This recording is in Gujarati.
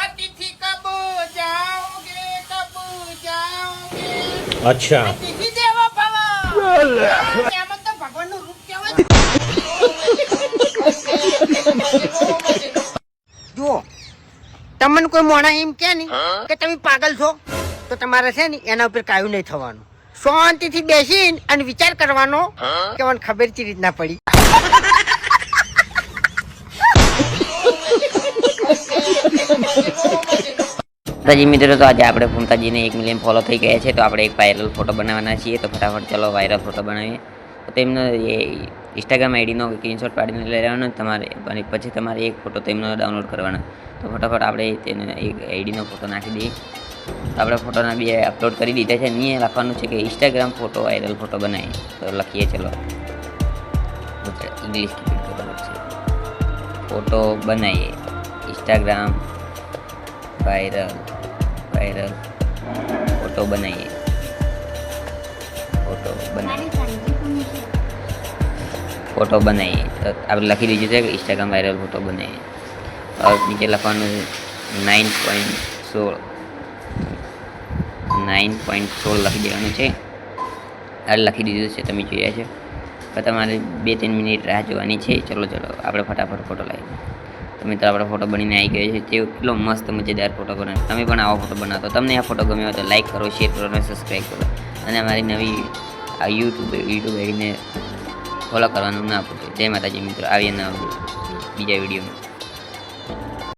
अतिथि कब जाओगे कब जाओगे अच्छा अतिथि देवो भव એમાં તો ભગવાનનું રૂપ કહેવાય જુઓ તમને કોઈ મોણા એમ કે નહીં કે તમે પાગલ છો તો તમારે છે ને એના ઉપર કાયું નહીં થવાનું શાંતિથી બેસીને અને વિચાર કરવાનો કે મને ખબર ચી રીતના પડી માતાજી મિત્રો, તો આજે આપણે ફૂમતાજીને 1 મિલિયન ફોલો થઈ ગયા છે, તો આપણે એક વાયરલ ફોટો બનાવવાના છીએ. તો ફટાફટ ચલો વાયરલ ફોટો બનાવીએ. તો તેમનો એ ઇન્સ્ટાગ્રામ આઈડીનો સ્ક્રીનશોટ પાડીને લઈ લેવાનો તમારે, અને પછી તમારે એક ફોટો તેમનો ડાઉનલોડ કરવાનો. તો ફટાફટ આપણે તેને એક આઈડીનો ફોટો નાખી દઈએ. તો આપણે ફોટોના 2 અપલોડ કરી દીધા છે. અહીંયા લખવાનું છે કે ઇન્સ્ટાગ્રામ ફોટો વાયરલ ફોટો બનાવીએ. તો લખીએ ચલો, ઇંગ્લિશ કીપીડ બરાબર છે. ફોટો બનાવીએ ઇન્સ્ટાગ્રામ વાયરલ ફોટો બનાવીએ. ફોટો બનાવીએ તો આપણે લખી દીધું છે કે ઇન્સ્ટાગ્રામ વાયરલ ફોટો બનાવીએ. નીચે લખવાનું 9.16 લખી દેવાનું છે. આ લખી દીધું છે, તમે જોયા છે. તો તમારે 2-3 મિનિટ રાહ જોવાની છે. ચલો આપણે ફટાફટ ફોટો લાવીએ. તો મિત્રો, આપણો ફોટો બનીને આવી ગયો છે. તે કેટલો મસ્ત મજેદાર ફોટો બને. તમે પણ આવો ફોટો બનાવો. તો તમને આ ફોટો ગમ્યો હોય તો લાઈક કરો, શેર કરો અને સબસ્ક્રાઈબ કરો. અને અમારી નવી યુટ્યુબ આઈડીને ફોલો કરવાનું ના ભૂલશો. જય માતાજી મિત્રો, આવીએ નવા બીજા વિડીયોમાં.